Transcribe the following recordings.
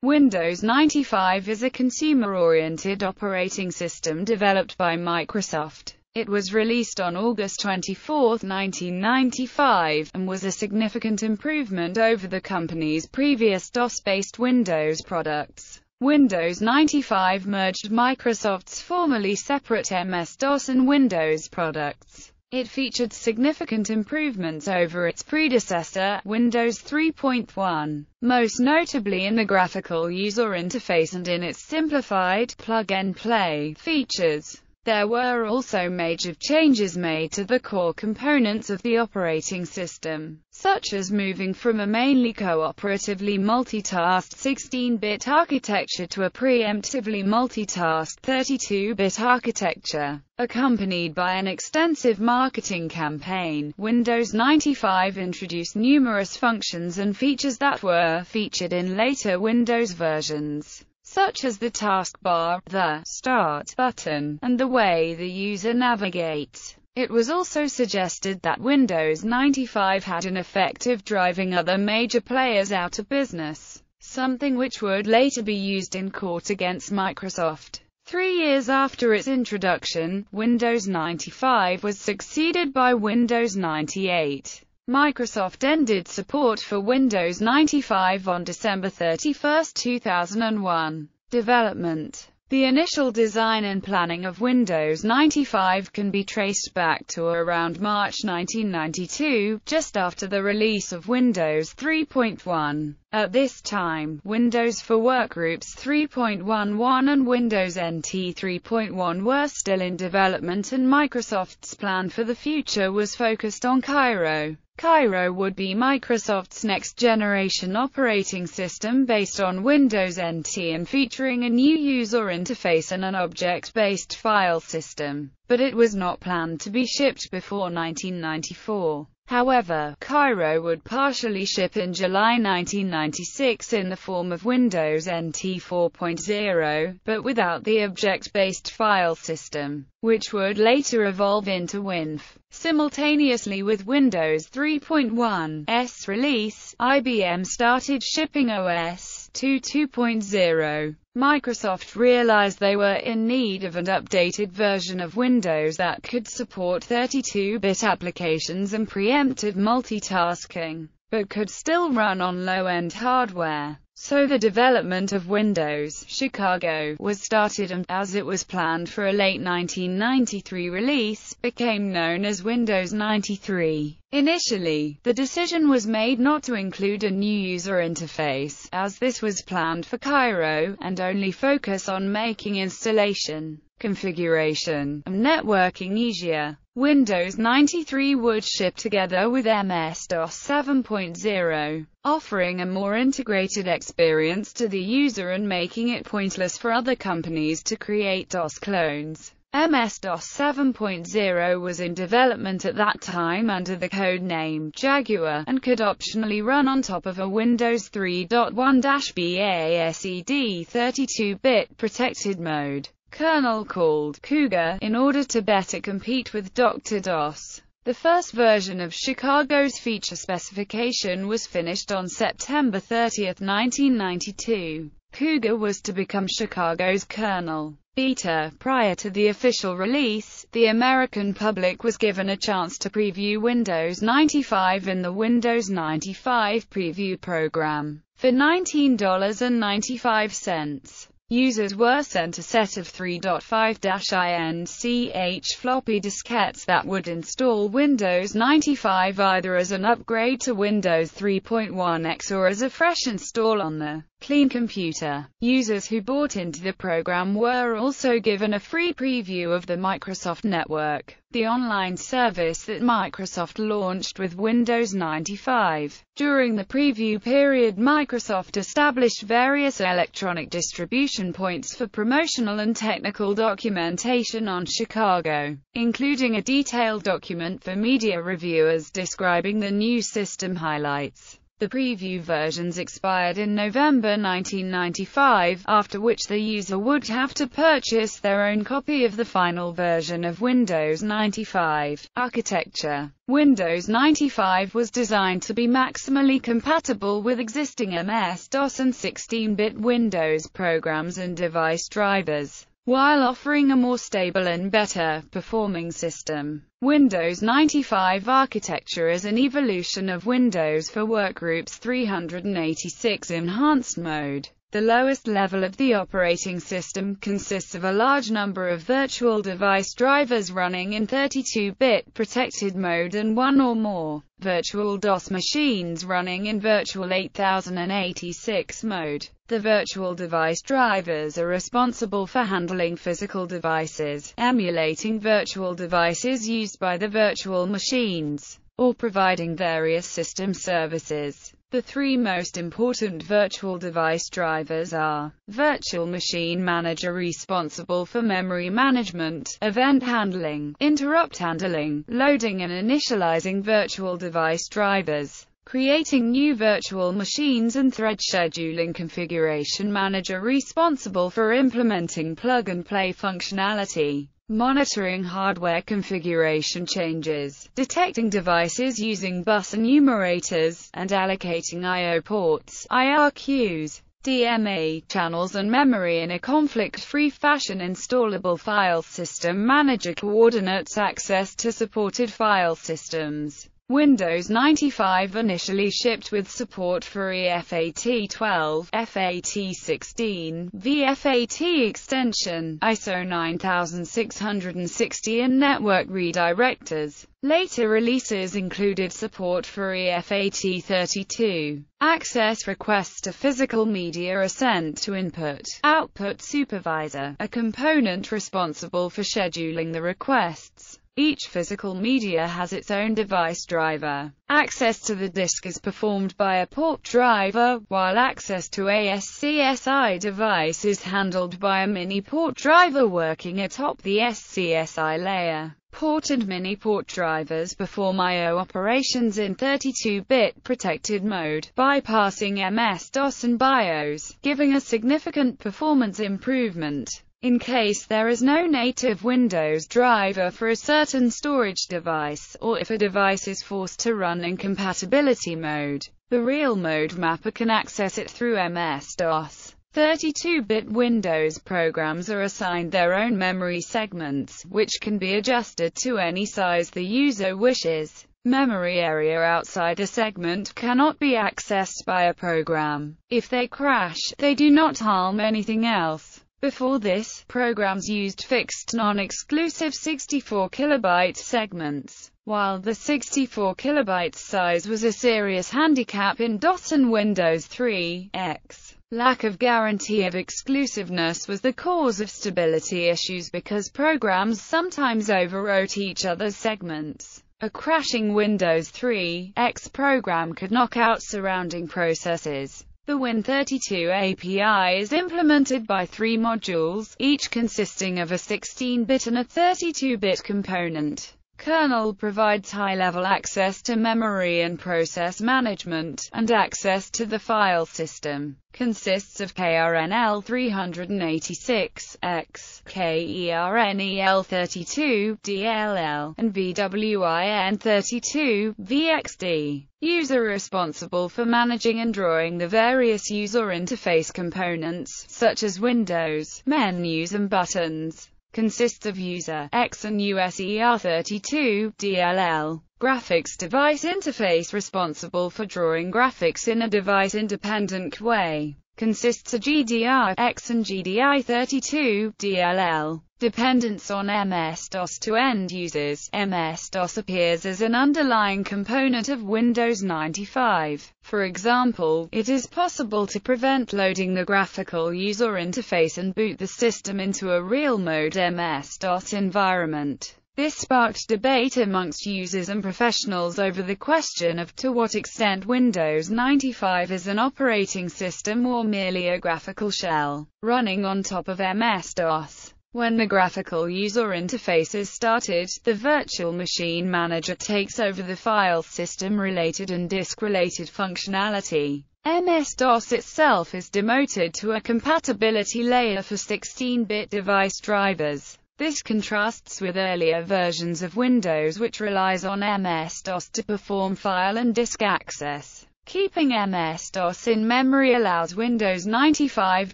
Windows 95 is a consumer-oriented operating system developed by Microsoft. It was released on August 24, 1995, and was a significant improvement over the company's previous DOS-based Windows products. Windows 95 merged Microsoft's formerly separate MS-DOS and Windows products. It featured significant improvements over its predecessor, Windows 3.1, most notably in the graphical user interface and in its simplified plug-and-play features. There were also major changes made to the core components of the operating system, such as moving from a mainly cooperatively multitasked 16-bit architecture to a preemptively multitasked 32-bit architecture. Accompanied by an extensive marketing campaign, Windows 95 introduced numerous functions and features that were featured in later Windows versions, such as the taskbar, the Start button, and the way the user navigates. It was also suggested that Windows 95 had an effect of driving other major players out of business, something which would later be used in court against Microsoft. 3 years after its introduction, Windows 95 was succeeded by Windows 98. Microsoft ended support for Windows 95 on December 31, 2001. Development. The initial design and planning of Windows 95 can be traced back to around March 1992, just after the release of Windows 3.1. At this time, Windows for Workgroups 3.11 and Windows NT 3.1 were still in development, and Microsoft's plan for the future was focused on Cairo. Cairo would be Microsoft's next-generation operating system based on Windows NT and featuring a new user interface and an object-based file system, but it was not planned to be shipped before 1994. However, Cairo would partially ship in July 1996 in the form of Windows NT 4.0, but without the object-based file system, which would later evolve into WinF. Simultaneously with Windows 3.1's release, IBM started shipping OS 2.0. Microsoft realized they were in need of an updated version of Windows that could support 32-bit applications and preemptive multitasking, but could still run on low-end hardware. So the development of Windows Chicago was started and, as it was planned for a late 1993 release, became known as Windows 93. Initially, the decision was made not to include a new user interface, as this was planned for Cairo, and only focus on making installation, configuration, and networking easier. Windows 93 would ship together with MS-DOS 7.0, offering a more integrated experience to the user and making it pointless for other companies to create DOS clones. MS-DOS 7.0 was in development at that time under the codename Jaguar, and could optionally run on top of a Windows 3.1-BASED 32-bit protected mode kernel called Cougar, in order to better compete with Dr. DOS. The first version of Chicago's feature specification was finished on September 30, 1992. Cougar was to become Chicago's kernel beta. Prior to the official release, the American public was given a chance to preview Windows 95 in the Windows 95 preview program. For $19.95. Users were sent a set of 3.5-INCH floppy diskettes that would install Windows 95 either as an upgrade to Windows 3.1x or as a fresh install on the clean computer. Users who bought into the program were also given a free preview of the Microsoft Network, the online service that Microsoft launched with Windows 95. During the preview period, Microsoft established various electronic distribution points for promotional and technical documentation on Chicago, including a detailed document for media reviewers describing the new system highlights. The preview versions expired in November 1995, after which the user would have to purchase their own copy of the final version of Windows 95. Architecture. Windows 95 was designed to be maximally compatible with existing MS-DOS and 16-bit Windows programs and device drivers, while offering a more stable and better performing system. Windows 95 architecture is an evolution of Windows for Workgroups 386 Enhanced Mode. The lowest level of the operating system consists of a large number of virtual device drivers running in 32-bit protected mode and one or more virtual DOS machines running in Virtual 8086 mode. The virtual device drivers are responsible for handling physical devices, emulating virtual devices used by the virtual machines, or providing various system services. The three most important virtual device drivers are: Virtual Machine Manager, responsible for memory management, event handling, interrupt handling, loading and initializing virtual device drivers, creating new virtual machines, and Thread Scheduling Configuration Manager, responsible for implementing plug-and-play functionality, monitoring hardware configuration changes, detecting devices using bus enumerators, and allocating I/O ports, IR queues, DMA channels and memory in a conflict-free fashion. Installable File System Manager coordinates access to supported file systems. Windows 95 initially shipped with support for FAT12, FAT16, VFAT extension, ISO 9660 and network redirectors. Later releases included support for FAT32. Access requests to physical media are sent to Input-Output Supervisor, a component responsible for scheduling the requests. Each physical media has its own device driver. Access to the disk is performed by a port driver, while access to a SCSI device is handled by a mini-port driver working atop the SCSI layer. Port and mini-port drivers perform I/O operations in 32-bit protected mode, bypassing MS-DOS and BIOS, giving a significant performance improvement. In case there is no native Windows driver for a certain storage device, or if a device is forced to run in compatibility mode, the real mode mapper can access it through MS-DOS. 32-bit Windows programs are assigned their own memory segments, which can be adjusted to any size the user wishes. Memory area outside a segment cannot be accessed by a program. If they crash, they do not harm anything else. Before this, programs used fixed non-exclusive 64 kilobyte segments. While the 64 kilobyte size was a serious handicap in DOS and Windows 3.x, lack of guarantee of exclusiveness was the cause of stability issues because programs sometimes overwrote each other's segments. A crashing Windows 3.x program could knock out surrounding processes. The Win32 API is implemented by three modules, each consisting of a 16-bit and a 32-bit component. Kernel provides high-level access to memory and process management, and access to the file system. Consists of KRNL 386X, KERNEL 32, DLL, and VWIN 32, VXD. User responsible for managing and drawing the various user interface components, such as windows, menus and buttons. Consists of user X and USER32, DLL. Graphics device interface responsible for drawing graphics in a device-independent way. Consists of GDR X and GDI32, DLL. Dependence on MS-DOS to end users. MS-DOS appears as an underlying component of Windows 95. For example, it is possible to prevent loading the graphical user interface and boot the system into a real-mode MS-DOS environment. This sparked debate amongst users and professionals over the question of to what extent Windows 95 is an operating system or merely a graphical shell running on top of MS-DOS. When the graphical user interface is started, the virtual machine manager takes over the file system-related and disk-related functionality. MS-DOS itself is demoted to a compatibility layer for 16-bit device drivers. This contrasts with earlier versions of Windows which relies on MS-DOS to perform file and disk access. Keeping MS-DOS in memory allows Windows 95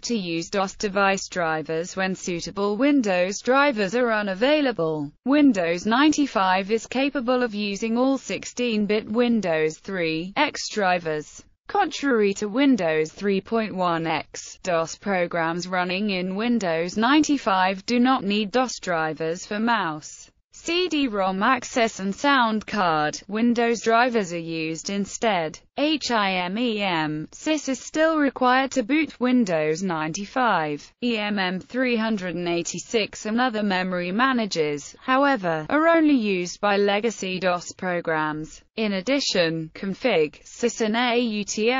to use DOS device drivers when suitable Windows drivers are unavailable. Windows 95 is capable of using all 16-bit Windows 3.x drivers. Contrary to Windows 3.1x, DOS programs running in Windows 95 do not need DOS drivers for mouse, CD-ROM access and sound card. Windows drivers are used instead. HIMEM sys is still required to boot Windows 95. EMM386 and other memory managers, however, are only used by legacy DOS programs. In addition, config, sys and AUTOEXEC,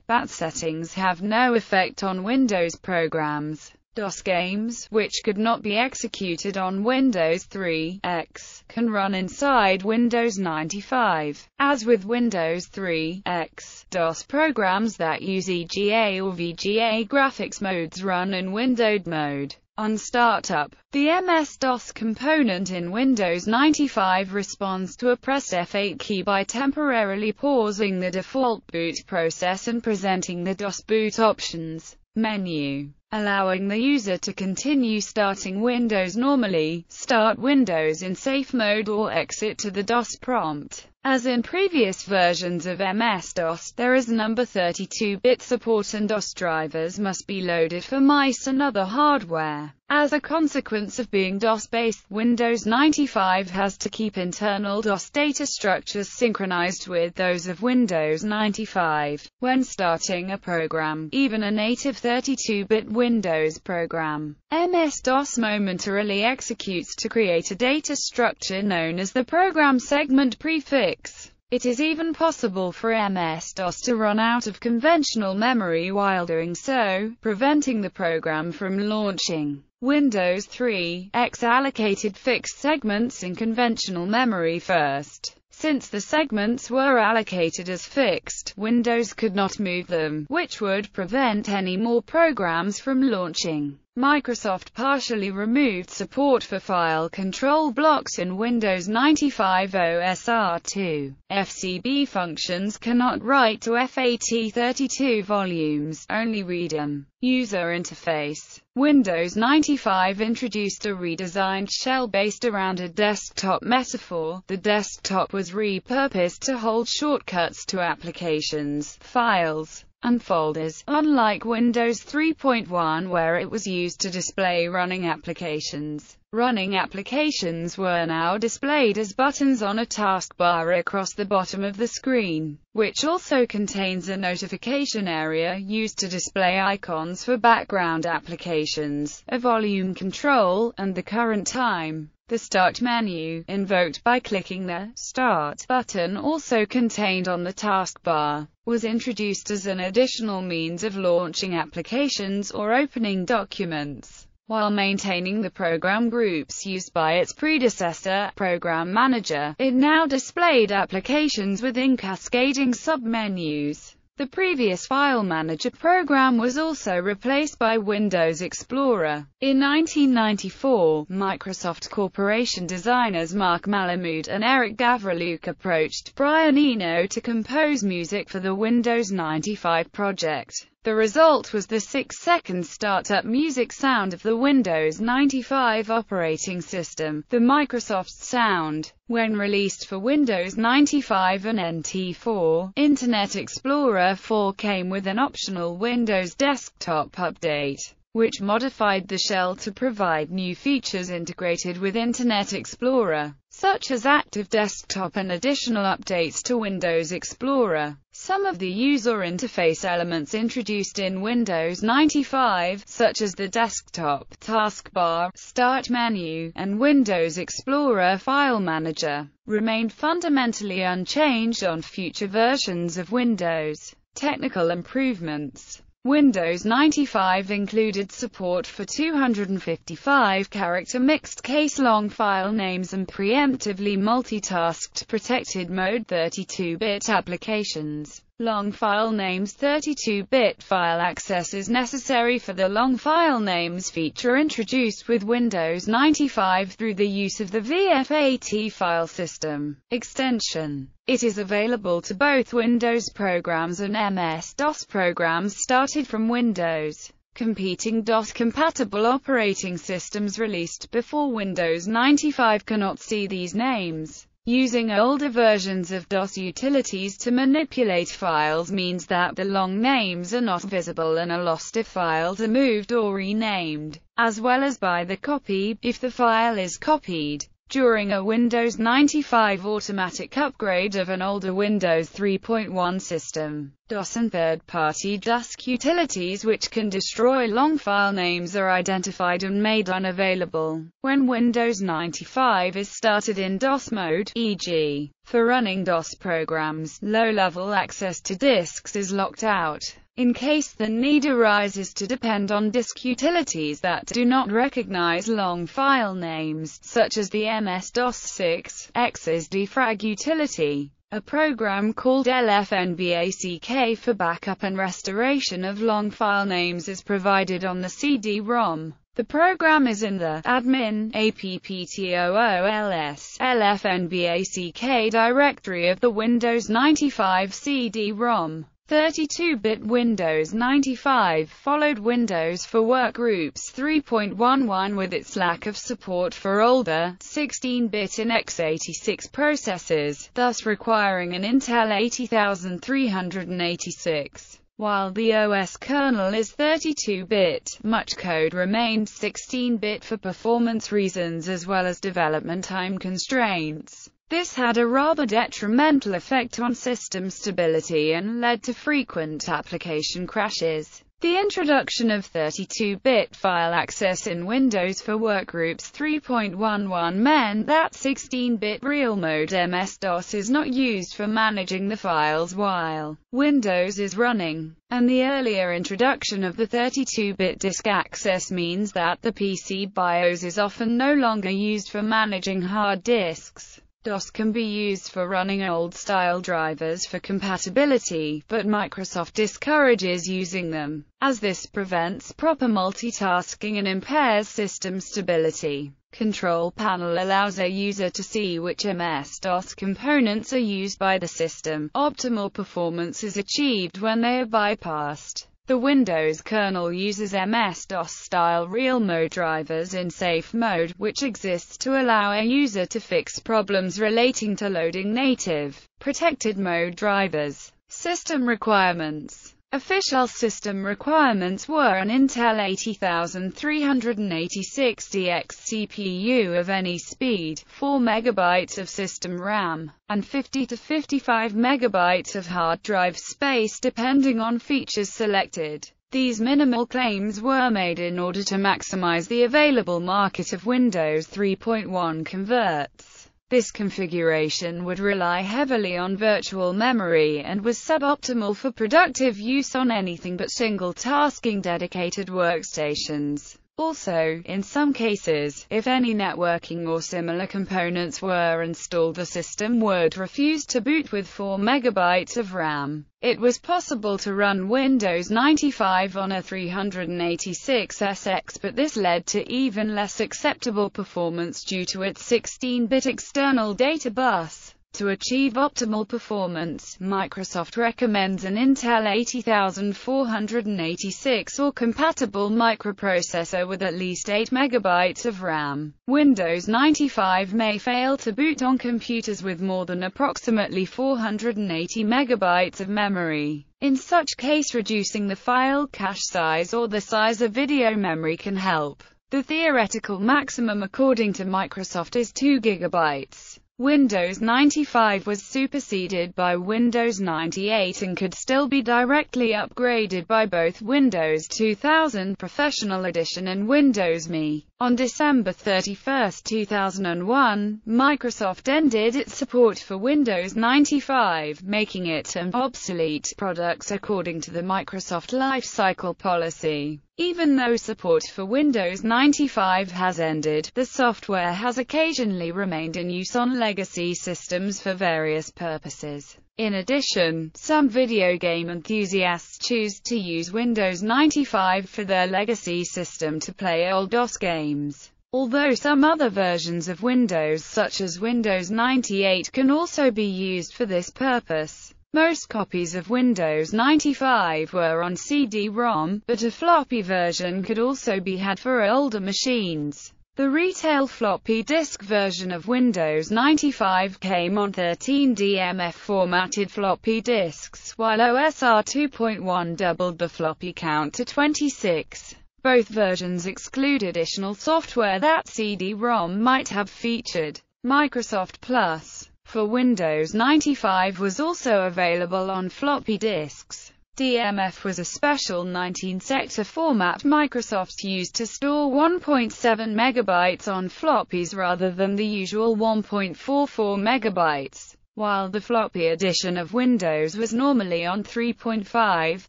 BAT settings have no effect on Windows programs. DOS games, which could not be executed on Windows 3.x, can run inside Windows 95. As with Windows 3.x, DOS programs that use EGA or VGA graphics modes run in windowed mode. On startup, the MS-DOS component in Windows 95 responds to a press F8 key by temporarily pausing the default boot process and presenting the DOS boot options menu, allowing the user to continue starting Windows normally, start Windows in safe mode or exit to the DOS prompt. As in previous versions of MS-DOS, there is number 32-bit support and DOS drivers must be loaded for mice and other hardware. As a consequence of being DOS-based, Windows 95 has to keep internal DOS data structures synchronized with those of Windows 95 when starting a program, even a native 32-bit Windows program. MS-DOS momentarily executes to create a data structure known as the program segment prefix. It is even possible for MS-DOS to run out of conventional memory while doing so, preventing the program from launching. Windows 3.x allocated fixed segments in conventional memory first. Since the segments were allocated as fixed, Windows could not move them, which would prevent any more programs from launching. Microsoft partially removed support for file control blocks in Windows 95 OS R2. FCB functions cannot write to FAT32 volumes, only read them. User interface. Windows 95 introduced a redesigned shell based around a desktop metaphor. The desktop was repurposed to hold shortcuts to applications, files, and folders, unlike Windows 3.1 where it was used to display running applications. Running applications were now displayed as buttons on a taskbar across the bottom of the screen, which also contains a notification area used to display icons for background applications, a volume control, and the current time. The Start menu, invoked by clicking the Start button also contained on the taskbar, was introduced as an additional means of launching applications or opening documents, while maintaining the program groups used by its predecessor, Program Manager. It now displayed applications within cascading submenus. The previous File Manager program was also replaced by Windows Explorer. In 1994, Microsoft Corporation designers Mark Malamud and Eric Gavriluk approached Brian Eno to compose music for the Windows 95 project. The result was the 6-second startup music sound of the Windows 95 operating system, the Microsoft Sound. When released for Windows 95 and NT4, Internet Explorer 4 came with an optional Windows Desktop update, which modified the shell to provide new features integrated with Internet Explorer, such as Active Desktop and additional updates to Windows Explorer. Some of the user interface elements introduced in Windows 95, such as the desktop, taskbar, start menu, and Windows Explorer File Manager, remained fundamentally unchanged on future versions of Windows. Technical improvements. Windows 95 included support for 255-character mixed-case long file names and preemptively multitasked protected mode 32-bit applications. Long file names 32-bit file access is necessary for the long file names feature introduced with Windows 95 through the use of the VF-AT file system extension. It is available to both Windows programs and MS-DOS programs started from Windows. Competing DOS-compatible operating systems released before Windows 95 cannot see these names. Using older versions of DOS utilities to manipulate files means that the long names are not visible and are lost if files are moved or renamed, as well as by the copy, if the file is copied. During a Windows 95 automatic upgrade of an older Windows 3.1 system, DOS and third-party disk utilities which can destroy long file names are identified and made unavailable. When Windows 95 is started in DOS mode, e.g., for running DOS programs, low-level access to disks is locked out. In case the need arises to depend on disk utilities that do not recognize long file names, such as the MS-DOS-6x's defrag utility, a program called LFNBACK for backup and restoration of long file names is provided on the CD-ROM. The program is in the admin apptools LFNBACK directory of the Windows 95 CD-ROM. 32-bit Windows 95 followed Windows for Workgroups 3.11 with its lack of support for older, 16-bit and x86 processors, thus requiring an Intel 80386. While the OS kernel is 32-bit, much code remained 16-bit for performance reasons as well as development time constraints. This had a rather detrimental effect on system stability and led to frequent application crashes. The introduction of 32-bit file access in Windows for Workgroups 3.11 meant that 16-bit real-mode MS-DOS is not used for managing the files while Windows is running, and the earlier introduction of the 32-bit disk access means that the PC BIOS is often no longer used for managing hard disks. DOS can be used for running old-style drivers for compatibility, but Microsoft discourages using them, as this prevents proper multitasking and impairs system stability. Control Panel allows a user to see which MS-DOS components are used by the system. Optimal performance is achieved when they are bypassed. The Windows kernel uses MS-DOS-style real-mode drivers in safe mode, which exists to allow a user to fix problems relating to loading native, protected mode drivers. System requirements. Official system requirements were an Intel 80386DX CPU of any speed, 4 MB of system RAM, and 50 to 55 MB of hard drive space depending on features selected. These minimal claims were made in order to maximize the available market of Windows 3.1 converts. This configuration would rely heavily on virtual memory and was suboptimal for productive use on anything but single-tasking dedicated workstations. Also, in some cases, if any networking or similar components were installed, the system would refuse to boot with 4 MB of RAM. It was possible to run Windows 95 on a 386SX, but this led to even less acceptable performance due to its 16-bit external data bus. To achieve optimal performance, Microsoft recommends an Intel 80486 or compatible microprocessor with at least 8 MB of RAM. Windows 95 may fail to boot on computers with more than approximately 480 MB of memory. In such case, reducing the file cache size or the size of video memory can help. The theoretical maximum according to Microsoft is 2 GB. Windows 95 was superseded by Windows 98 and could still be directly upgraded by both Windows 2000 Professional Edition and Windows Me. On December 31, 2001, Microsoft ended its support for Windows 95, making it an obsolete product according to the Microsoft Lifecycle Policy. Even though support for Windows 95 has ended, the software has occasionally remained in use on legacy systems for various purposes. In addition, some video game enthusiasts choose to use Windows 95 for their legacy system to play old DOS games. Although some other versions of Windows such as Windows 98 can also be used for this purpose. Most copies of Windows 95 were on CD-ROM, but a floppy version could also be had for older machines. The retail floppy disk version of Windows 95 came on 13 DMF formatted floppy disks, while OSR 2.1 doubled the floppy count to 26. Both versions exclude additional software that CD-ROM might have featured. Microsoft Plus for Windows 95 was also available on floppy disks. DMF was a special 19-sector format Microsoft used to store 1.7 megabytes on floppies rather than the usual 1.44 megabytes. While the floppy edition of Windows was normally on 3.5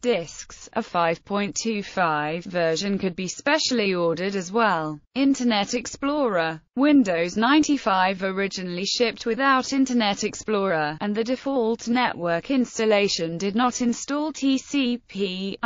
disks, a 5.25 version could be specially ordered as well. Internet Explorer. Windows 95 originally shipped without Internet Explorer, and the default network installation did not install TCP/IP,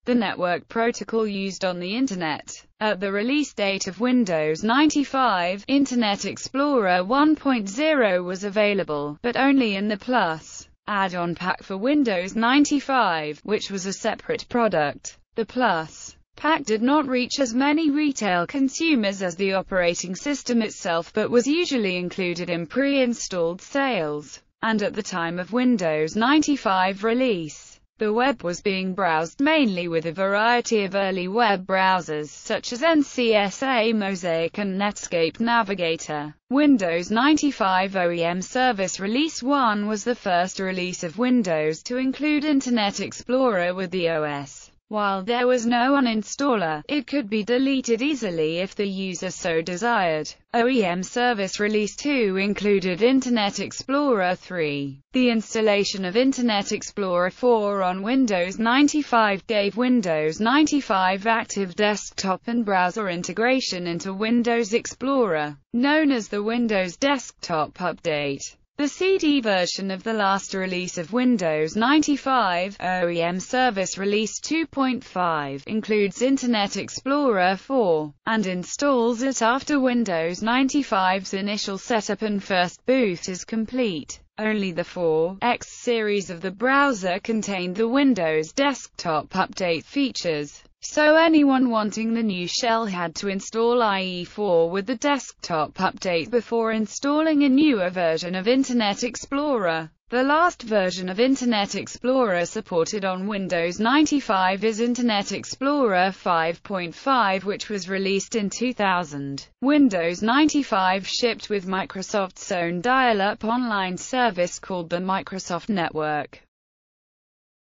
the network protocol used on the Internet. At the release date of Windows 95, Internet Explorer 1.0 was available, but only in the Plus add-on pack for Windows 95, which was a separate product. The Plus pack did not reach as many retail consumers as the operating system itself, but was usually included in pre-installed sales. And at the time of Windows 95 release, the web was being browsed mainly with a variety of early web browsers, such as NCSA, Mosaic and Netscape Navigator. Windows 95 OEM Service Release 1 was the first release of Windows to include Internet Explorer with the OS. While there was no uninstaller, it could be deleted easily if the user so desired. OEM Service Release 2 included Internet Explorer 3. The installation of Internet Explorer 4 on Windows 95 gave Windows 95 active desktop and browser integration into Windows Explorer, known as the Windows Desktop Update. The CD version of the last release of Windows 95, OEM Service Release 2.5, includes Internet Explorer 4, and installs it after Windows 95's initial setup and first boot is complete. Only the 4X series of the browser contained the Windows Desktop Update features, so anyone wanting the new shell had to install IE4 with the Desktop Update before installing a newer version of Internet Explorer. The last version of Internet Explorer supported on Windows 95 is Internet Explorer 5.5, which was released in 2000. Windows 95 shipped with Microsoft's own dial-up online service called the Microsoft Network.